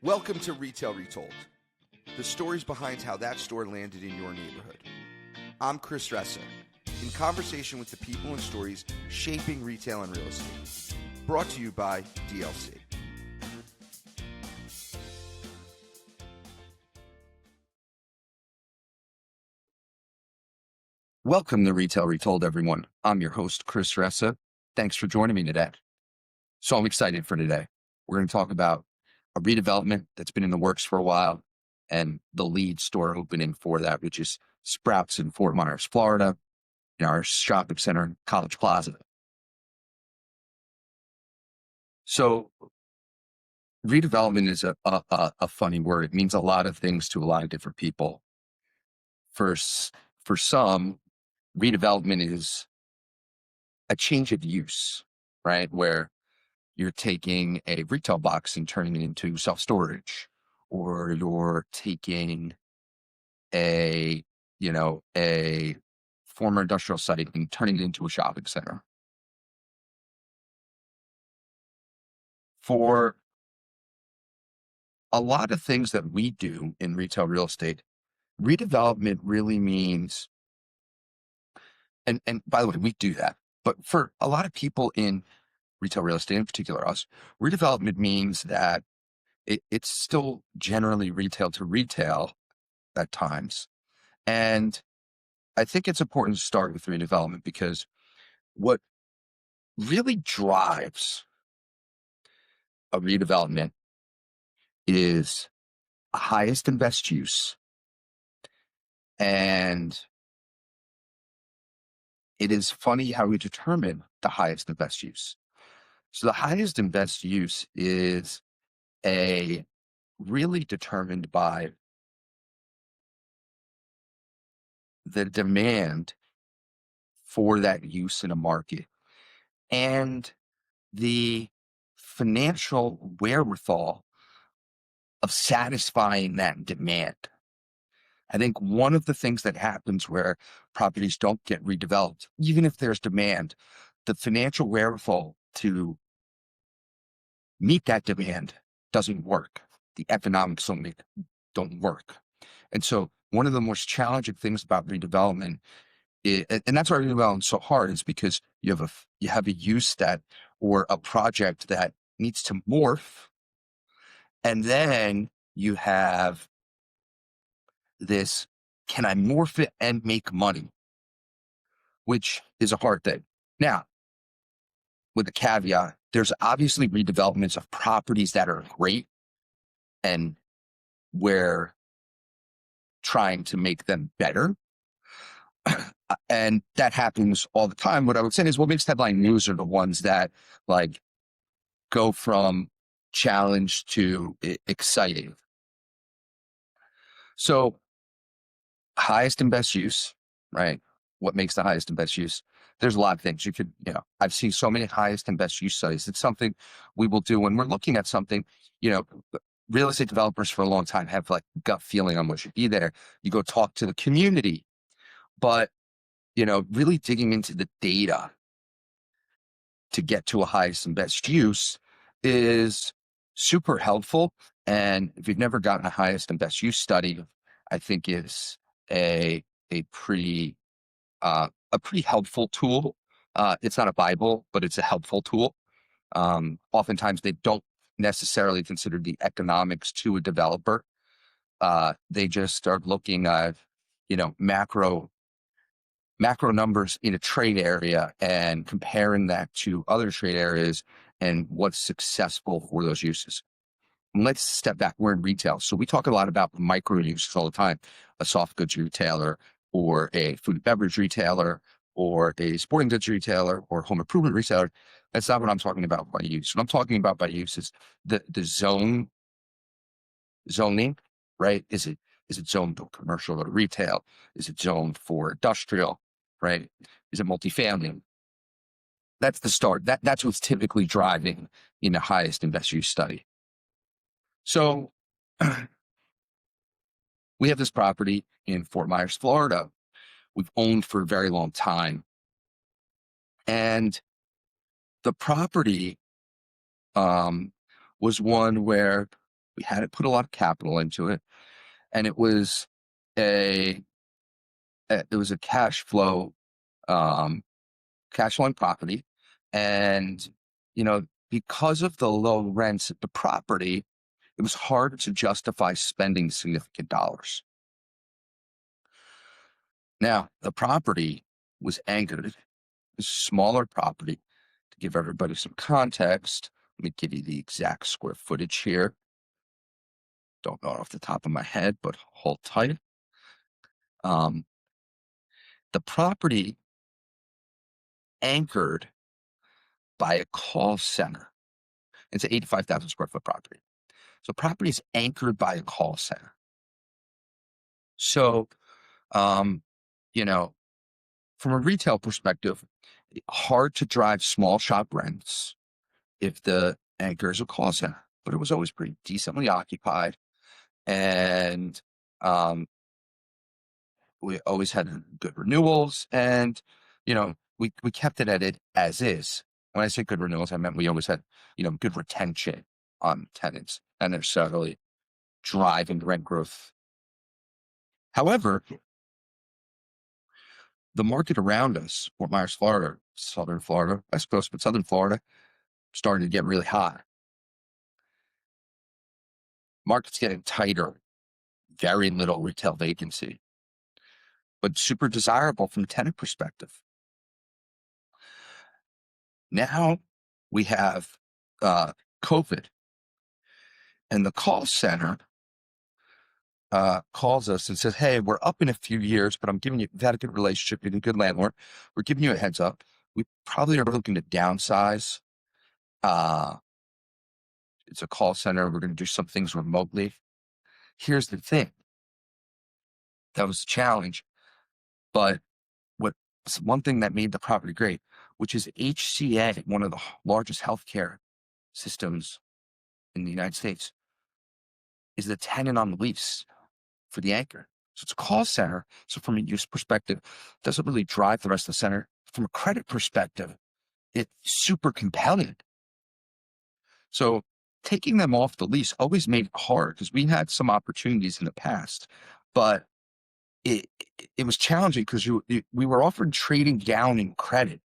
Welcome to Retail Retold, the stories behind how that store landed in your neighborhood. I'm Chris Ressa, in conversation with the people and stories shaping retail and real estate. Brought to you by DLC. Welcome to Retail Retold, everyone. I'm your host, Chris Ressa. Thanks for joining me today. So I'm excited for today. We're going to talk about a redevelopment that's been in the works for a while and the lead store opening for that, which is Sprouts in Fort Myers, Florida, in our shopping center in College Plaza. So redevelopment is a funny word. It means a lot of things to a lot of different people. For some, redevelopment is a change of use, right? Where you're taking a retail box and turning it into self-storage, or you're taking a former industrial site and turning it into a shopping center. For a lot of things that we do in retail real estate, redevelopment really means, and by the way, we do that, but for a lot of people in retail real estate, in particular us, redevelopment means that it's still generally retail to retail at times. And I think it's important to start with redevelopment because what really drives a redevelopment is highest and best use. And it is funny how we determine the highest and best use. So the highest and best use is really determined by the demand for that use in a market and the financial wherewithal of satisfying that demand. I think one of the things that happens where properties don't get redeveloped, even if there's demand, the financial wherewithal to meet that demand doesn't work. The economics don't work. And so one of the most challenging things about redevelopment is, and that's why redevelopment is so hard, is because you have a use that, or a project that needs to morph, and then you have this, can I morph it and make money? Which is a hard thing. Now, with a caveat, there's obviously redevelopments of properties that are great and we're trying to make them better. And that happens all the time. What I would say is what makes headline news are the ones that like go from challenge to exciting. So highest and best use, right? What makes the highest and best use? There's a lot of things you could, I've seen so many highest and best use studies. It's something we will do when we're looking at something, real estate developers for a long time have like gut feeling on what should be there. You go talk to the community, but, really digging into the data to get to a highest and best use is super helpful. And if you've never gotten a highest and best use study, I think is a pretty helpful tool. It's not a Bible, but it's a helpful tool. Oftentimes they don't necessarily consider the economics to a developer. They just start looking at, macro numbers in a trade area and comparing that to other trade areas and what's successful for those uses. And let's step back. We're in retail. So we talk a lot about micro uses all the time, a soft goods retailer or a food and beverage retailer or a sporting goods retailer or home improvement retailer. That's not what I'm talking about by use. What I'm talking about by use is the zoning, right? Is it zoned for commercial or retail? Is it zoned for industrial, right? Is it multifamily? That's the start. That's what's typically driving in the highest and best use study. So we have this property in Fort Myers, Florida, we've owned for a very long time. And the property was one where We hadn't put a lot of capital into it, and it was a cash flow cash flowing property, and because of the low rents at the property, it was hard to justify spending significant dollars. Now, the property was anchored. It was a smaller property. To give everybody some context, let me give you the exact square footage here. Don't know it off the top of my head, but hold tight. The property anchored by a call center. It's an 85,000 square foot property. So property is anchored by a call center. So, um, you know, from a retail perspective, hard to drive small shop rents if the anchor is a call center, but it was always pretty decently occupied. And we always had good renewals, and we kept it at it as is. When I say good renewals, I meant we always had good retention on tenants, and necessarily driving rent growth. However, the market around us, Fort Myers, Florida, Southern Florida, West Coast, but Southern Florida, started to get really hot. Market's getting tighter, very little retail vacancy, but super desirable from a tenant perspective. Now we have COVID, and the call center calls us and says, "Hey, we're up in a few years, but we've had a good relationship, you're a good landlord. We're giving you a heads up. We probably are looking to downsize. It's a call center. We're going to do some things remotely." Here's the thing. That was a challenge, but one thing that made the property great, which is HCA, one of the largest healthcare systems in the United States, is the tenant on the lease for the anchor. So it's a call center. So from a use perspective, it doesn't really drive the rest of the center. From a credit perspective, it's super compelling. So taking them off the lease always made it hard because we had some opportunities in the past, but it was challenging because we were offered trading down in credit.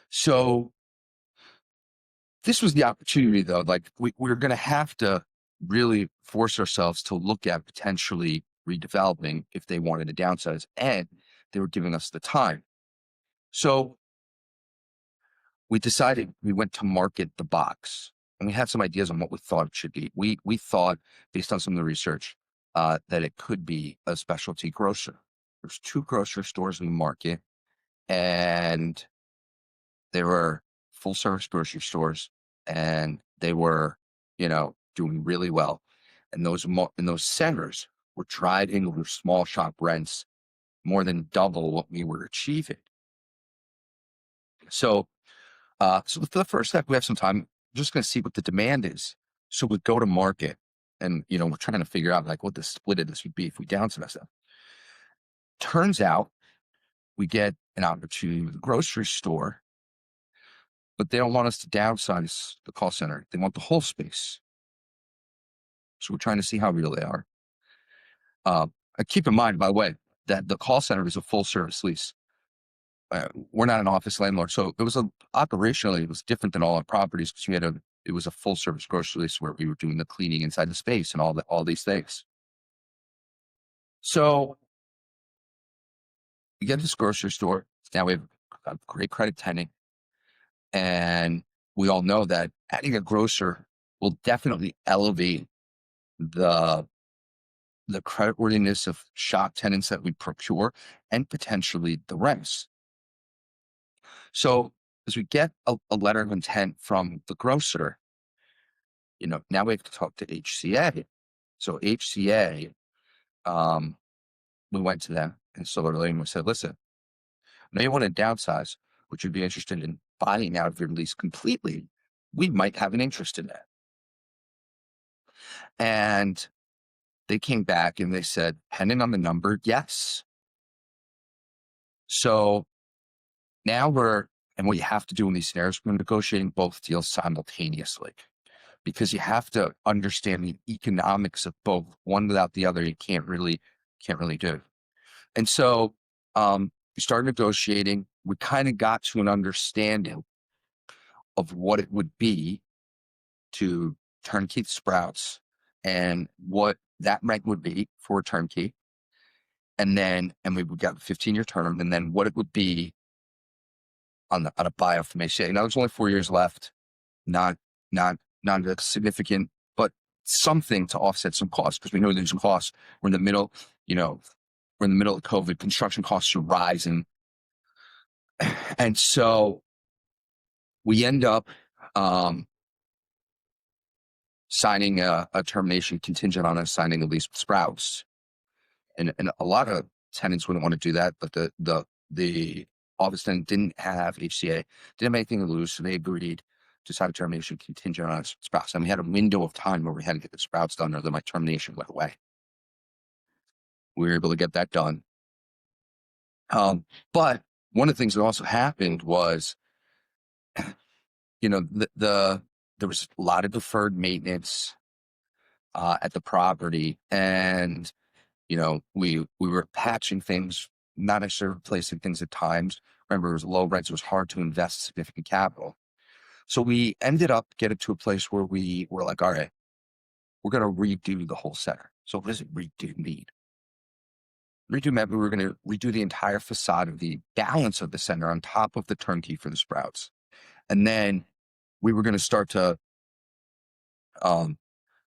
So this was the opportunity, though. Like we're going to have to really force ourselves to look at potentially redeveloping if they wanted to downsize, and they were giving us the time. So we decided we went to market the box, and we had some ideas on what we thought it should be. We thought, based on some of the research, that it could be a specialty grocer. There's 2 grocery stores in the market, and they were full service grocery stores, and they were, doing really well. And those centers were driving over small shop rents more than double what we were achieving. So, for the first step, we have some time. We're just going to see what the demand is. So we go to market, and we're trying to figure out like what the split of this would be if we downsize them. Turns out we get an opportunity with the grocery store, but they don't want us to downsize the call center. They want the whole space. So we're trying to see how real they are. Keep in mind, by the way, that the call center is a full service lease. We're not an office landlord, so operationally it was different than all our properties because it was a full service grocery lease where we were doing the cleaning inside the space and all these things. So we get this grocery store. Now we have a great credit tenant, and we all know that adding a grocer will definitely elevate the creditworthiness of shop tenants that we procure, and potentially the rents. So as we get a letter of intent from the grocer, now we have to talk to HCA. So HCA, we went to them and similarly, and we said, "Listen, I know you want to downsize. Would you be interested in buying out of your lease completely? We might have an interest in that." And they came back and they said, "Depending on the number, yes." So now and what you have to do in these scenarios, we're negotiating both deals simultaneously. because you have to understand the economics of both. One without the other, you can't really do. And so we started negotiating. We kind of got to an understanding of what it would be to turnkey Sprouts and what that rent would be for a turnkey. And we got a 15-year term, and then what it would be on a buyout from ACA. Now there's only 4 years left, not not a significant, but something to offset some costs, because we know there's some costs. We're in the middle, we're in the middle of COVID. Construction costs are rising, and so we end up signing a termination contingent on us signing a lease with Sprouts. And a lot of tenants wouldn't want to do that, but the office tenant didn't have HCA, didn't have anything to lose, so they agreed to sign a termination contingent on us Sprouts. And we had a window of time where we had to get the Sprouts done, or then my termination went away. We were able to get that done. But one of the things that also happened was, there was a lot of deferred maintenance at the property, and we were patching things, not necessarily replacing things at times. Remember, it was low rents; it was hard to invest significant capital. So we ended up getting to a place where we were like, all right, we're going to redo the whole center. So what does it redo mean? Redo meant we were going to redo the entire facade of the balance of the center on top of the turnkey for the Sprouts. And then we were going to start to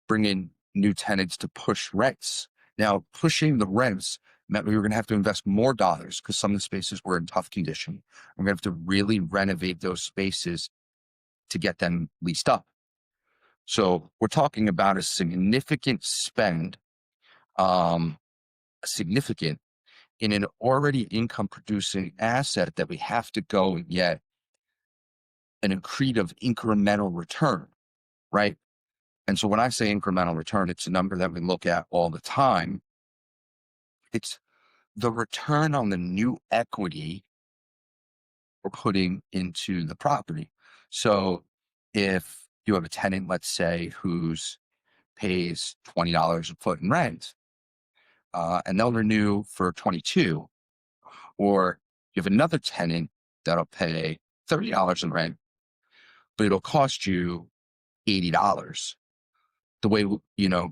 bring in new tenants to push rents. Now, pushing the rents meant we were going to have to invest more dollars because some of the spaces were in tough condition. We're going to have to really renovate those spaces to get them leased up. So we're talking about a significant spend, significant in an already income producing asset that we have to go and get an accretive incremental return, right? And so when I say incremental return, it's a number that we look at all the time. It's the return on the new equity we're putting into the property. So if you have a tenant, let's say, who's pays $20 a foot in rent, and they'll renew for 22, or you have another tenant that'll pay $30 in rent, but it'll cost you $80. The way, we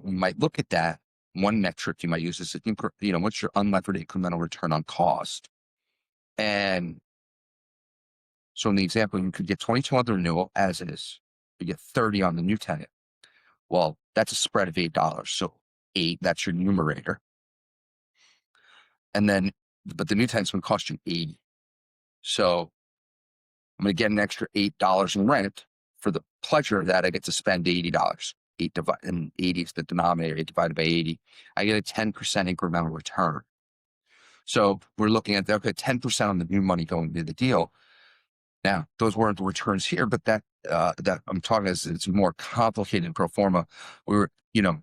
might look at that, one metric you might use is, what's your unlevered incremental return on cost? And so in the example, you could get 22 on the renewal as is, you get 30 on the new tenant. Well, that's a spread of $8. So 8, that's your numerator. And then, but the new tenant's going to cost you 80. So I'm going to get an extra $8 in rent for the pleasure of that. I get to spend $80. 80 is the denominator, 8 divided by 80. I get a 10% incremental return. So we're looking at, okay, 10% on the new money going into the deal. Now, those weren't the returns here, but that I'm talking as it's more complicated pro forma. We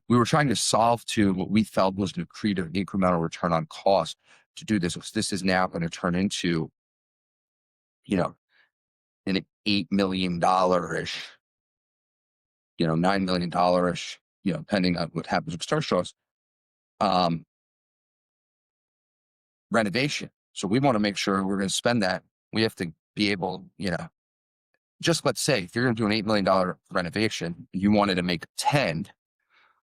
were trying to solve to what we felt was an accretive incremental return on cost to do this. This is now going to turn into, an $8 million-ish, $9 million-ish, depending on what happens with Star Shows, renovation. So we want to make sure we're going to spend that. We have to be able, just let's say if you're going to do an $8 million renovation, you wanted to make 10,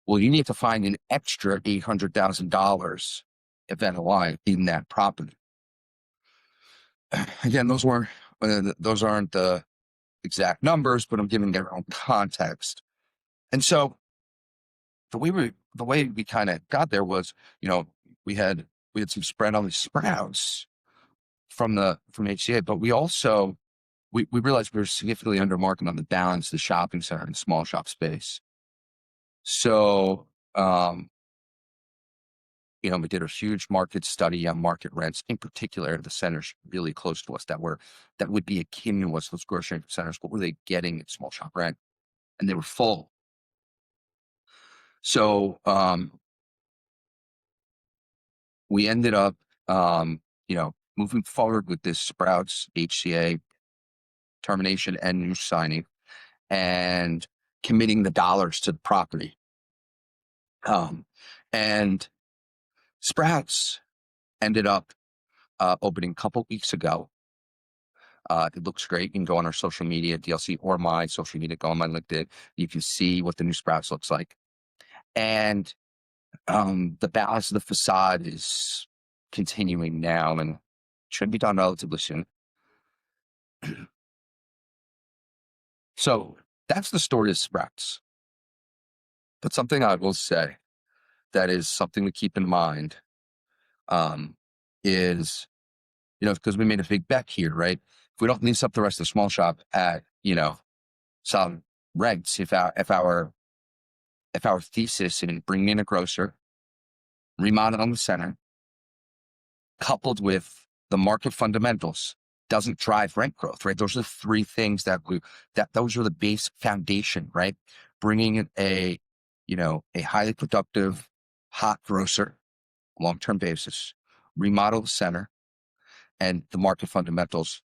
well, you need to find an extra $800,000 of NOI in that property. Again, those aren't the exact numbers, but I'm giving their own context. And so the way we kind of got there was, we had some spread on the Sprouts from HCA, but we also we realized we were significantly under market on the balance, the shopping center and small shop space. So we did a huge market study on market rents, in particular the centers really close to us that would be akin to us, those grocery centers. What were they getting at small shop rent? And they were full. So we ended up moving forward with this Sprouts HCA termination and new signing, and committing the dollars to the property. And Sprouts ended up opening a couple weeks ago. It looks great. You can go on our social media, DLC, or my social media, go on my LinkedIn. You can see what the new Sprouts looks like. And the balance of the facade is continuing now and should be done relatively soon. So that's the story of Sprouts. But something I will say that is something to keep in mind is, because we made a big bet here, right? If we don't lease up the rest of the small shop at, some rents, if our thesis in bringing in a grocer, remodeling the center, coupled with the market fundamentals, doesn't drive rent growth, right? Those are the three things those are the base foundation, right? Bringing in a highly productive hot grocer, long-term basis, remodel the center, and the market fundamentals,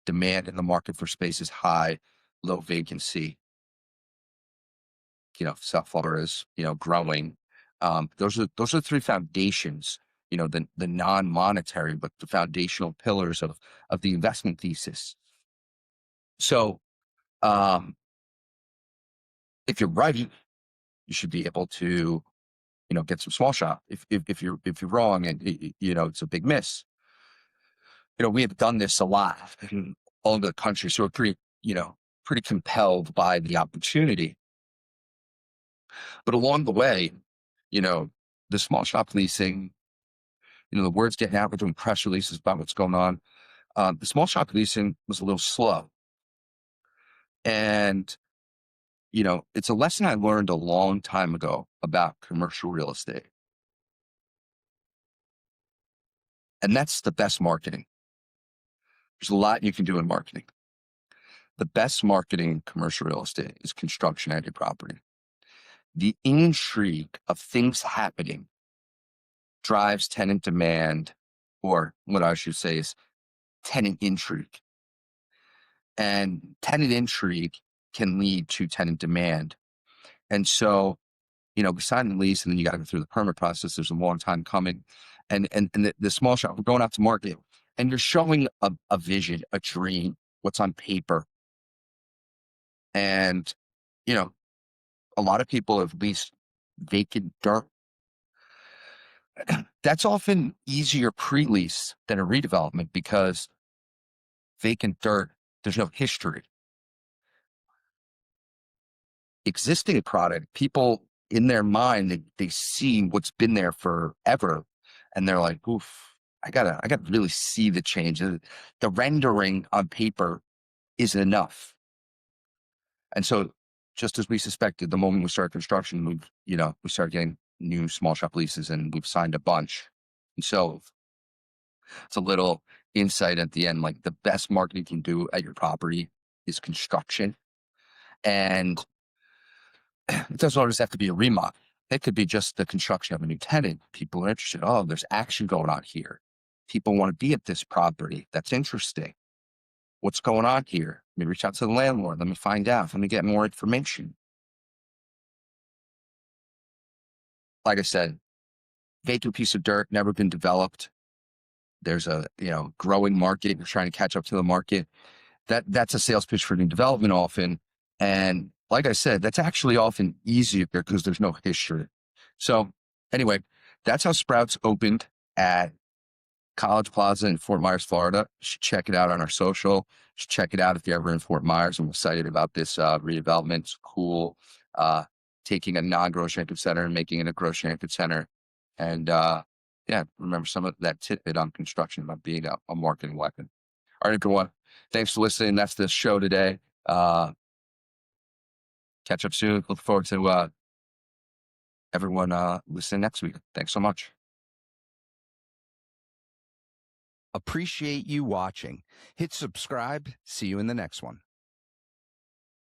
demand in the market for space is high, low vacancy, South Florida is, growing. Those are the three foundations, the non-monetary, but the foundational pillars of the investment thesis. So, if you're right, you should be able to, get some small shop. If you're wrong and it's a big miss. We have done this a lot all over the country, so we're pretty compelled by the opportunity. But along the way, the small shop leasing, the word's getting out. We're doing press releases about what's going on. The small shop leasing was a little slow. And, it's a lesson I learned a long time ago about commercial real estate. And that's the best marketing. There's a lot you can do in marketing. The best marketing in commercial real estate is construction at your property. The intrigue of things happening drives tenant demand, or what I should say is tenant intrigue. And tenant intrigue can lead to tenant demand. And so, we sign the lease and then you got to go through the permit process. There's a long time coming. And the small shop, we're going out to market and you're showing a vision, a dream, what's on paper. And, a lot of people have leased vacant dirt. That's often easier pre-lease than a redevelopment because vacant dirt, there's no history. Existing product, people in their mind, they see what's been there forever and they're like, oof, I gotta really see the change. The rendering on paper isn't enough. And so just as we suspected, the moment we started construction, we started getting new small shop leases and we've signed a bunch. And so it's a little insight at the end, like the best marketing you can do at your property is construction. And it doesn't always have to be a remodel. It could be just the construction of a new tenant. People are interested. Oh, there's action going on here. People want to be at this property. That's interesting. What's going on here? Let me reach out to the landlord. Let me find out. Let me get more information. Like I said, vacant piece of dirt, never been developed. There's a growing market. You're trying to catch up to the market. That's a sales pitch for new development often. And like I said, that's actually often easier because there's no history. So anyway, that's how Sprouts opened at College Plaza in Fort Myers, Florida. You should check it out on our social. You should check it out if you're ever in Fort Myers. I'm excited about this redevelopment. It's cool. Taking a non-grocery anchored center and making it a grocery anchored center. And remember some of that tidbit on construction about being a marketing weapon. All right, everyone. Thanks for listening. That's the show today. Catch up soon. Look forward to everyone listening next week. Thanks so much. Appreciate you watching. Hit subscribe. See you in the next one.